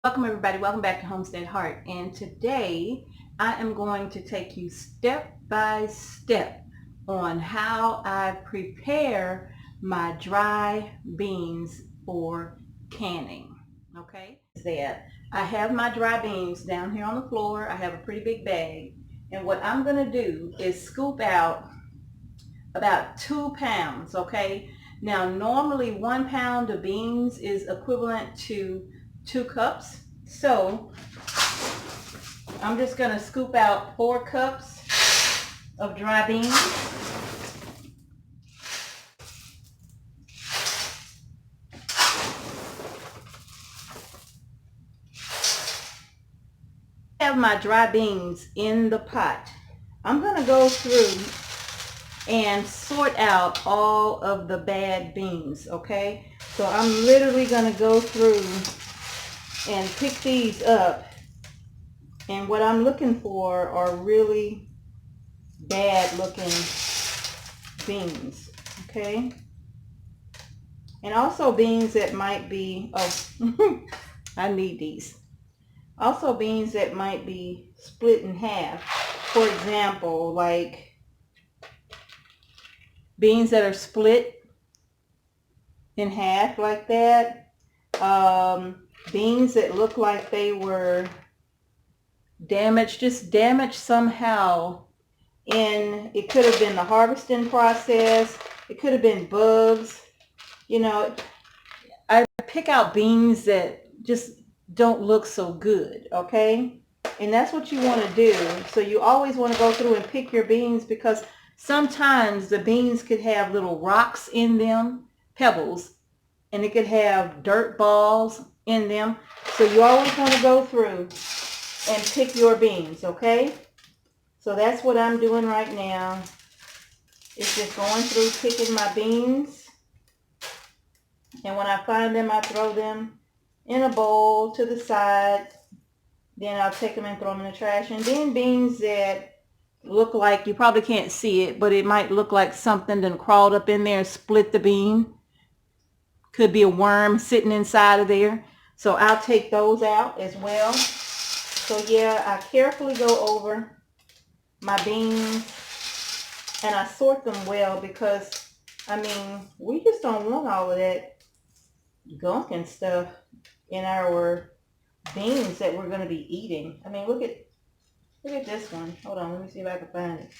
Welcome everybody, welcome back to Homestead Heart, and today I am going to take you step by step on how I prepare my dry beans for canning. Okay, that I have my dry beans down here on the floor. I have a pretty big bag, and what I'm going to do is scoop out about 2 pounds. Okay, now normally 1 pound of beans is equivalent to 2 cups. So I'm just going to scoop out 4 cups of dry beans. I have my dry beans in the pot. I'm going to go through and sort out all of the bad beans, okay? So I'm literally going to go through and pick these up. And what I'm looking for are really bad looking beans, okay? And also beans that might be, oh, I need these. Also beans that might be split in half. For example, like beans that are split in half like that. Beans that look like they were damaged, just damaged somehow. And it could have been the harvesting process. It could have been bugs. You know, I pick out beans that just don't look so good, okay? And that's what you want to do. So you always want to go through and pick your beans, because sometimes the beans could have little rocks in them, pebbles, and it could have dirt balls in them. So you always want to go through and pick your beans, okay? So that's what I'm doing right now. It's just going through picking my beans. And when I find them, I throw them in a bowl to the side. Then I'll take them and throw them in the trash. And then beans that look like, you probably can't see it, but it might look like something then crawled up in there and split the bean. Could be a worm sitting inside of there. So I'll take those out as well. So yeah, I carefully go over my beans and I sort them well, because I mean, we just don't want all of that gunk and stuff in our beans that we're going to be eating. I mean, look at this one. Hold on, let me see if I can find it.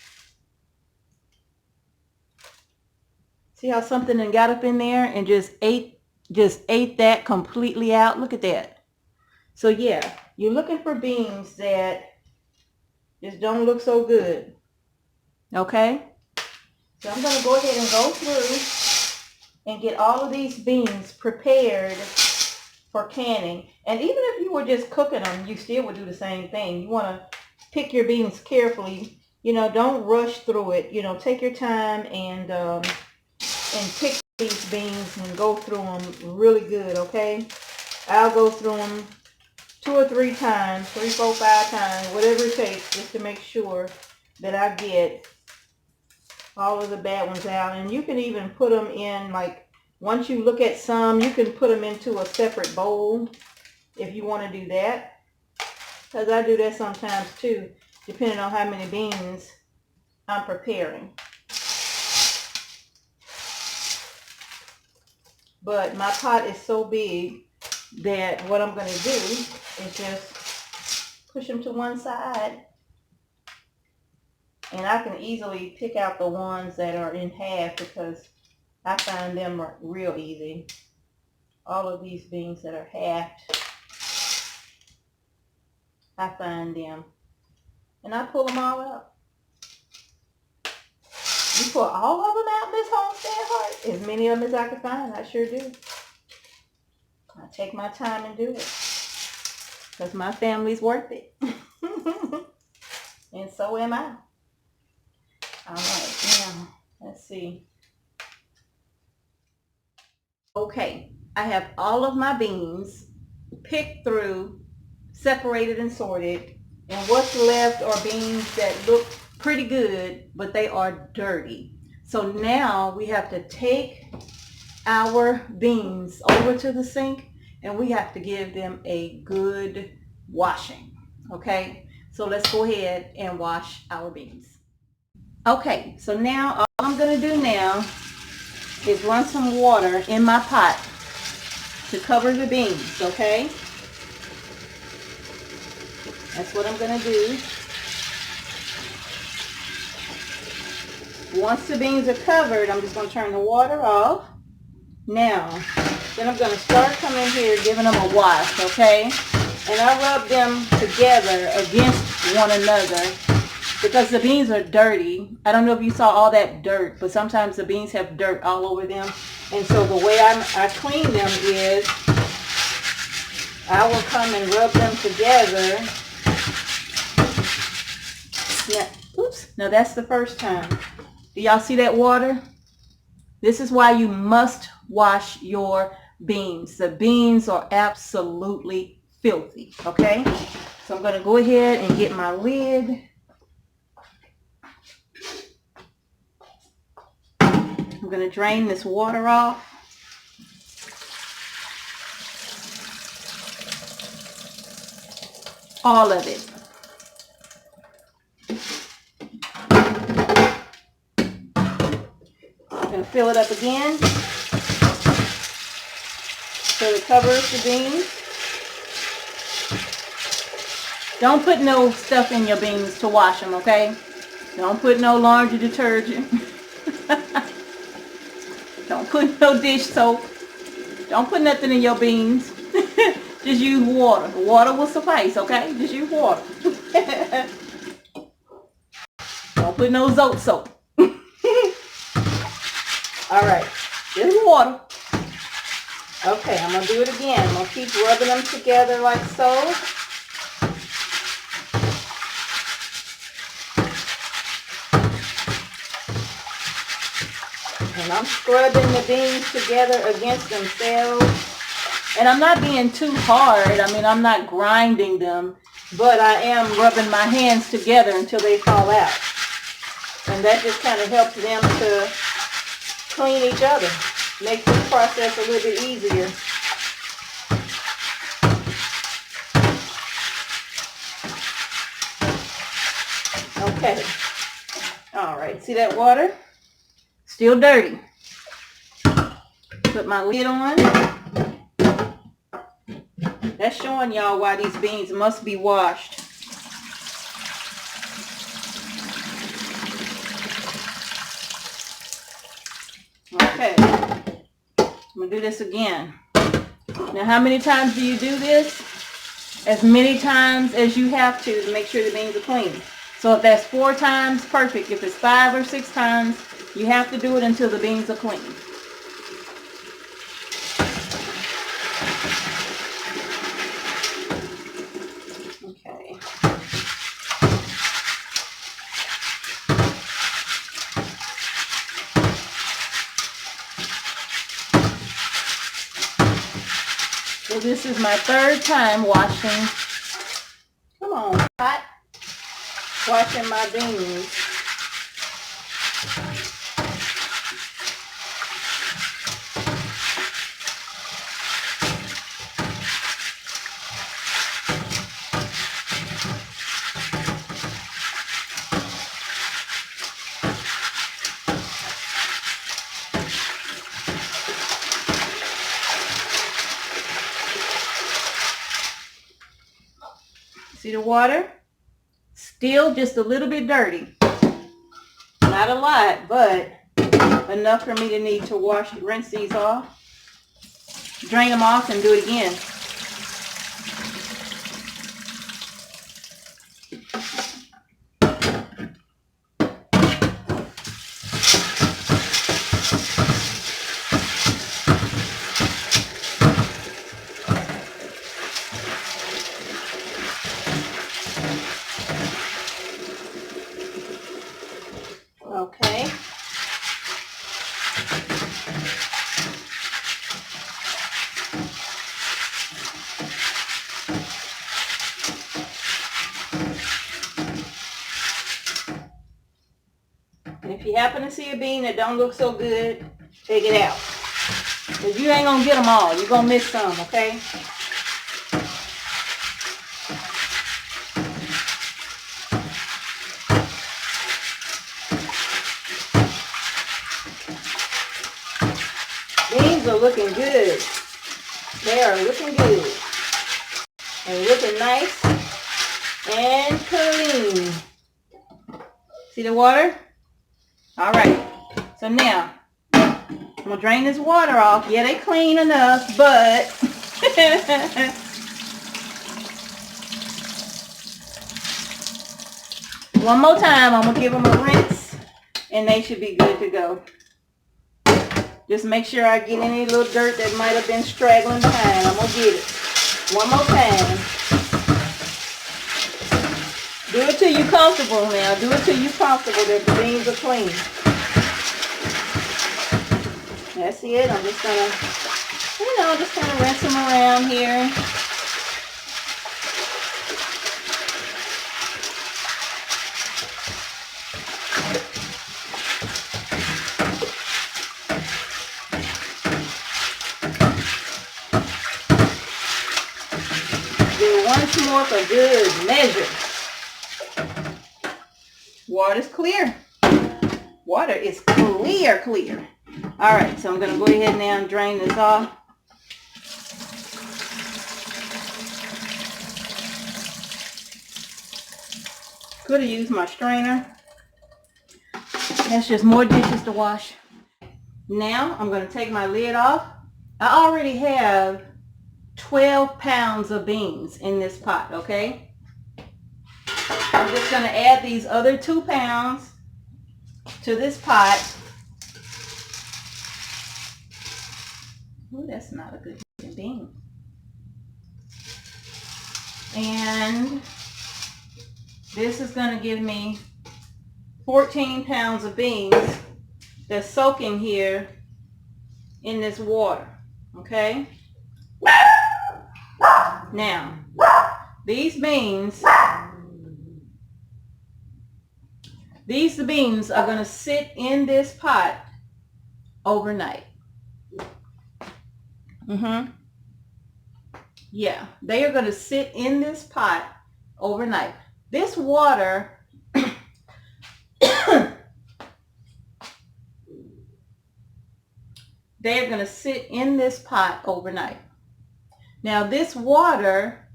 See how something then got up in there and just ate that completely out? Look at that. So yeah, you're looking for beans that just don't look so good. Okay? So I'm going to go ahead and go through and get all of these beans prepared for canning. And even if you were just cooking them, you still would do the same thing. You want to pick your beans carefully. You know, don't rush through it. You know, take your time and pick these beans and go through them really good, okay? I'll go through them 2 or 3 times, 3, 4, 5 times, whatever it takes, just to make sure that I get all of the bad ones out. And you can even put them in, like, once you look at some, you can put them into a separate bowl if you want to do that. Because I do that sometimes too, depending on how many beans I'm preparing. But my pot is so big that what I'm going to do is just push them to one side. And I can easily pick out the ones that are in half, because I find them real easy. All of these beans that are halved, I find them. And I pull them all out. You pull all of them out, Miss Homestead Heart? As many of them as I can find, I sure do. I take my time and do it, because my family's worth it. And so am I. All right, now, let's see. Okay, I have all of my beans picked through, separated and sorted. And what's left are beans that look pretty good, but they are dirty. So now we have to take our beans over to the sink and we have to give them a good washing. Okay, so let's go ahead and wash our beans. Okay, so now all I'm going to do now is run some water in my pot to cover the beans. Okay, that's what I'm going to do. Once the beans are covered, I'm just going to turn the water off. Now, then I'm going to start coming here giving them a wash, okay? And I rub them together against one another because the beans are dirty. I don't know if you saw all that dirt, but sometimes the beans have dirt all over them. And so the way I clean them is I will come and rub them together. Now, oops, now that's the first time. Do y'all see that water? This is why you must wash your beans. The beans are absolutely filthy, okay? So I'm going to go ahead and get my lid. I'm going to drain this water off. All of it. I'm going to fill it up again so it covers the beans. Don't put no stuff in your beans to wash them, okay? Don't put no laundry detergent. Don't put no dish soap. Don't put nothing in your beans. Just use water. Water will suffice, okay? Just use water. Don't put no Zote soap. All right, just water. Okay, I'm going to do it again. I'm going to keep rubbing them together like so. And I'm scrubbing the beans together against themselves. And I'm not being too hard. I mean, I'm not grinding them, but I am rubbing my hands together until they fall out. And that just kind of helps them to clean each other. Makes this process a little bit easier. Okay. All right. See that water? Still dirty. Put my lid on. That's showing y'all why these beans must be washed. Okay, I'm going to do this again. Now, how many times do you do this? As many times as you have to make sure the beans are clean. So if that's 4 times, perfect. If it's 5 or 6 times, you have to do it until the beans are clean. Okay. So this is my 3rd time washing. Come on, pot. Washing my beans. See the water? Still just a little bit dirty. Not a lot, but enough for me to need to rinse these off. Drain them off and do it again. Okay. And if you happen to see a bean that don't look so good, take it out. If you ain't gonna get them all, you're gonna miss some, okay? Beans are looking good. They are looking good. And looking nice and clean. See the water? All right. So now, I'm going to drain this water off. Yeah, they clean enough, but one more time, I'm going to give them a rinse, and they should be good to go. Just make sure I get any little dirt that might have been straggling behind. I'm going to get it. One more time. Do it till you're comfortable now. Do it till you're comfortable that the beans are clean. That's it. I'm just going to, just kind of rinse them around here. Do once more for good measure. Water's clear. Water is clear. All right, so I'm going to go ahead now and drain this off. Could have used my strainer. That's just more dishes to wash. Now I'm going to take my lid off. I already have 12 pounds of beans in this pot, okay? I'm just going to add these other 2 pounds to this pot. Ooh, that's not a good bean. And this is going to give me 14 pounds of beans that's soaking here in this water, okay? Now, these beans are going to sit in this pot overnight. Yeah, they are going to sit in this pot overnight. This water they are going to sit in this pot overnight. Now this water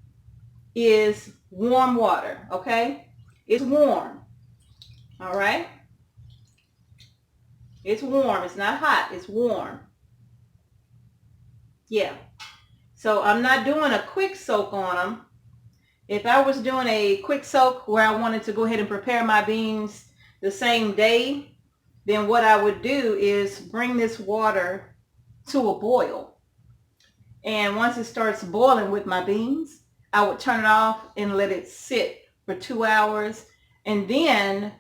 is warm water, okay? It's warm. All right? It's warm. It's not hot. It's warm. Yeah. So I'm not doing a quick soak on them. If I was doing a quick soak where I wanted to go ahead and prepare my beans the same day, then what I would do is bring this water to a boil. And once it starts boiling with my beans, I would turn it off and let it sit for 2 hours. And then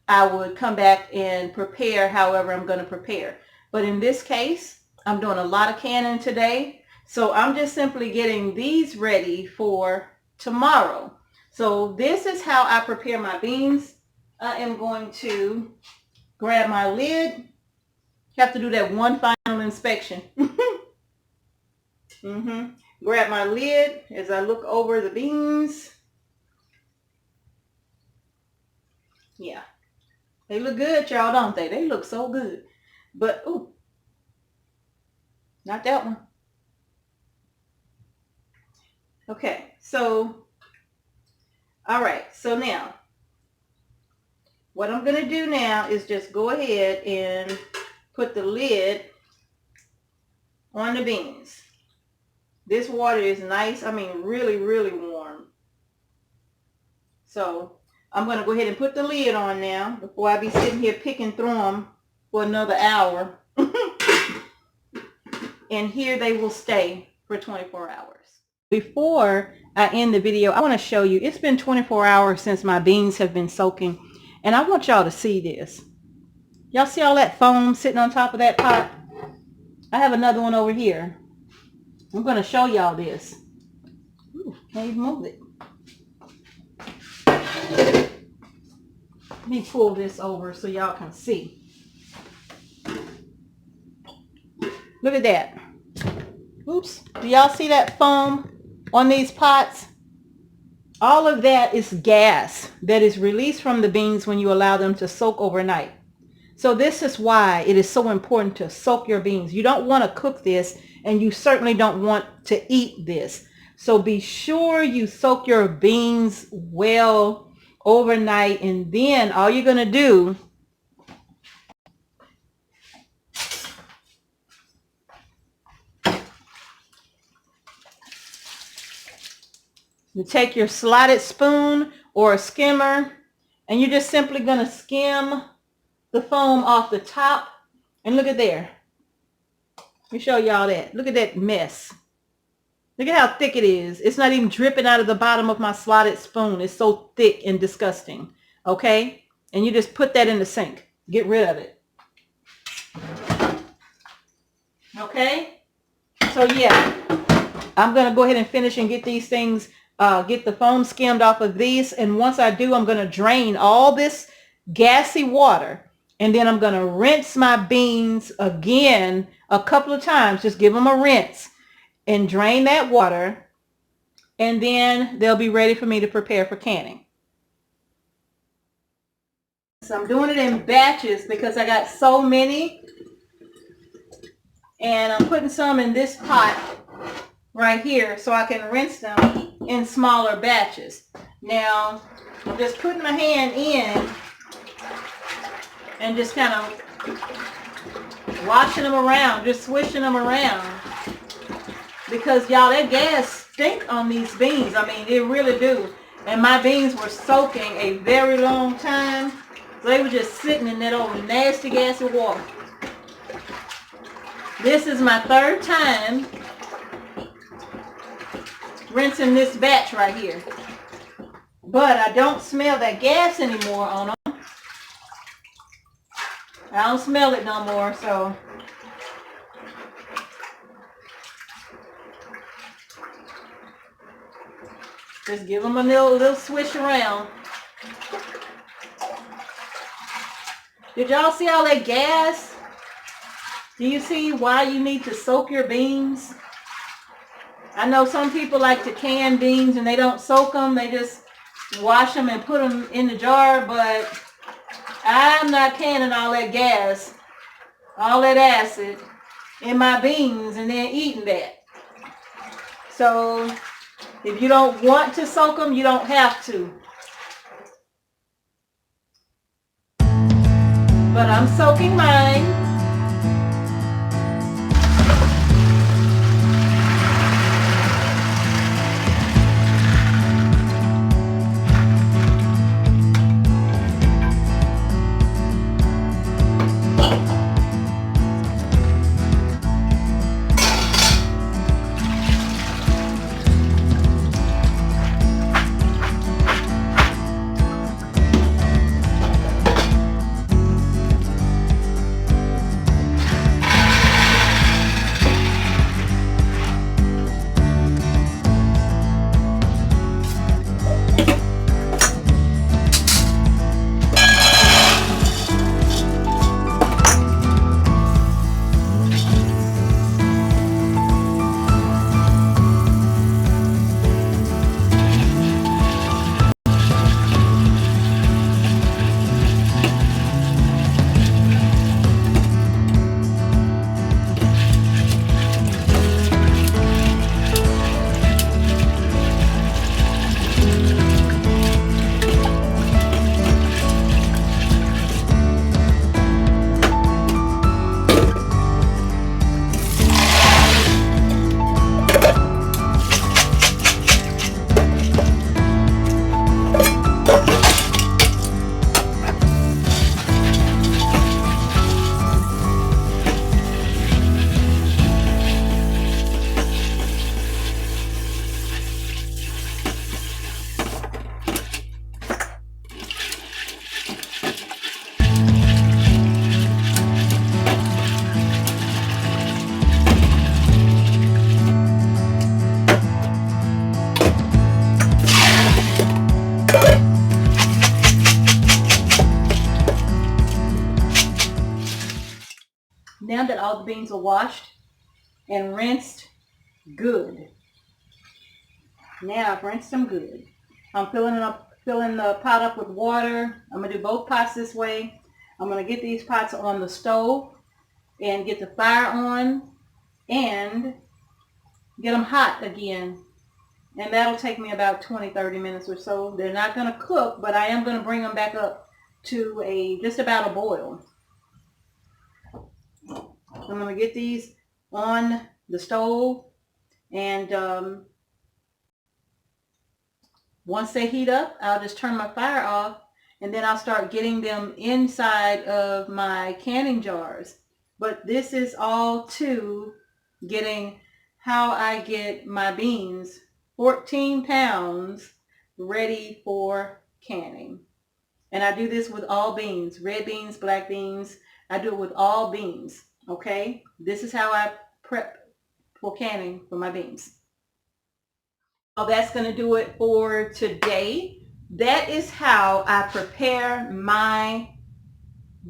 I would come back and prepare however I'm going to prepare. But in this case, I'm doing a lot of canning today. So I'm just simply getting these ready for tomorrow. So this is how I prepare my beans. I am going to grab my lid. Have to do that one final inspection. Grab my lid as I look over the beans. Yeah. They look good, y'all, don't they? They look so good. But, ooh. Not that one. Okay, so, all right. So now, what I'm going to do now is just go ahead and put the lid on the beans. This water is nice. I mean, really, really warm. So I'm going to go ahead and put the lid on now before I be sitting here picking through them for another hour. And here they will stay for 24 hours. Before I end the video, I want to show you, it's been 24 hours since my beans have been soaking. And I want y'all to see this. Y'all see all that foam sitting on top of that pot? I have another one over here. I'm going to show y'all this. Ooh, can't even move it. Let me pull this over so y'all can see. Look Look at that. Oops. Do y'all see that foam on these pots? All of that is gas that is released from the beans when you allow them to soak overnight. So this is why it is so important to soak your beans. You don't want to cook this, and you certainly don't want to eat this. So be sure you soak your beans well overnight, and then all you're going to do you take your slotted spoon or a skimmer, and you're just simply going to skim the foam off the top. And look at there. Let me show y'all that. Look at that mess. Look at how thick it is. It's not even dripping out of the bottom of my slotted spoon. It's so thick and disgusting. Okay? And you just put that in the sink. Get rid of it. Okay? So yeah, I'm going to go ahead and finish and get these things, get the foam skimmed off of these. And once I do, I'm going to drain all this gassy water. And then I'm going to rinse my beans again a couple of times. Just give them a rinse and drain that water. And then they'll be ready for me to prepare for canning. So I'm doing it in batches because I got so many. And I'm putting some in this pot right here so I can rinse them in smaller batches. Now, I'm just putting my hand in and just kind of washing them around, just swishing them around. Because y'all, that gas stink on these beans. I mean, they really do. And my beans were soaking a very long time. So they were just sitting in that old nasty gassy water. This is my third time rinsing this batch right here. But I don't smell that gas anymore on them. I don't smell it no more, so just give them a little swish around. Did y'all see all that gas? Do you see why you need to soak your beans? I know some people like to can beans and they don't soak them. They just wash them and put them in the jar, but I'm not canning all that gas, all that acid in my beans and then eating that. So if you don't want to soak them, you don't have to. But I'm soaking mine. Now that all the beans are washed, and rinsed good. Now I've rinsed them good. I'm filling the pot up with water. I'm going to do both pots this way. I'm going to get these pots on the stove and get the fire on and get them hot again. And that'll take me about 20-30 minutes or so. They're not going to cook, but I am going to bring them back up to just about a boil. I'm going to get these on the stove, and once they heat up, I'll just turn my fire off, and then I'll start getting them inside of my canning jars. But this is all to getting how I get my beans, 14 pounds, ready for canning. And I do this with all beans, red beans, black beans. I do it with all beans, okay? This is how I prep for canning for my beans. So that's going to do it for today. That is how I prepare my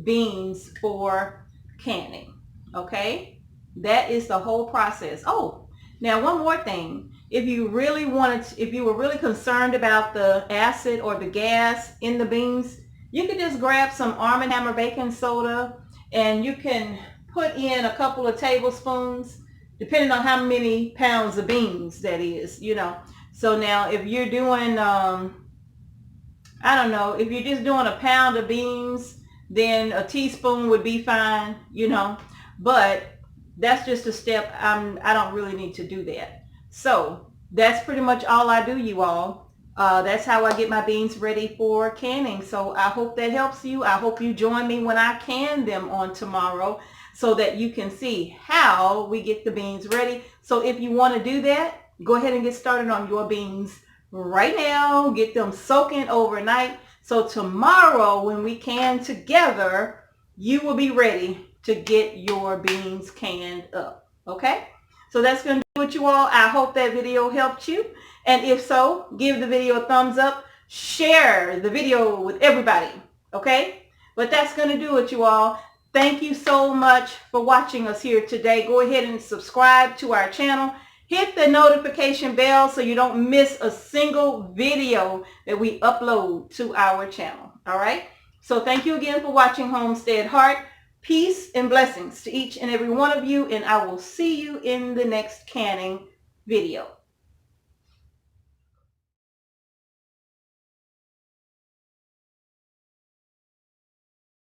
beans for canning, okay? That is the whole process. Oh, now one more thing. If you were really concerned about the acid or the gas in the beans, you could just grab some Arm & Hammer baking soda, and you can put in a couple of tablespoons, depending on how many pounds of beans that is, you know. So now if you're doing, I don't know, if you're just doing a pound of beans, then a teaspoon would be fine, you know. But that's just a step. I don't really need to do that. So that's pretty much all I do, you all. That's how I get my beans ready for canning. So I hope that helps you. I hope you join me when I can them on tomorrow, so that you can see how we get the beans ready. So if you want to do that, go ahead and get started on your beans right now. Get them soaking overnight. So tomorrow when we can together, you will be ready to get your beans canned up. Okay? So that's going to do it, you all. I hope that video helped you. And if so, give the video a thumbs up. Share the video with everybody. Okay? But that's going to do it, you all. Thank you so much for watching us here today. Go ahead and subscribe to our channel. Hit the notification bell so you don't miss a single video that we upload to our channel. All right? So thank you again for watching Homestead Heart. Peace and blessings to each and every one of you, and I will see you in the next canning video.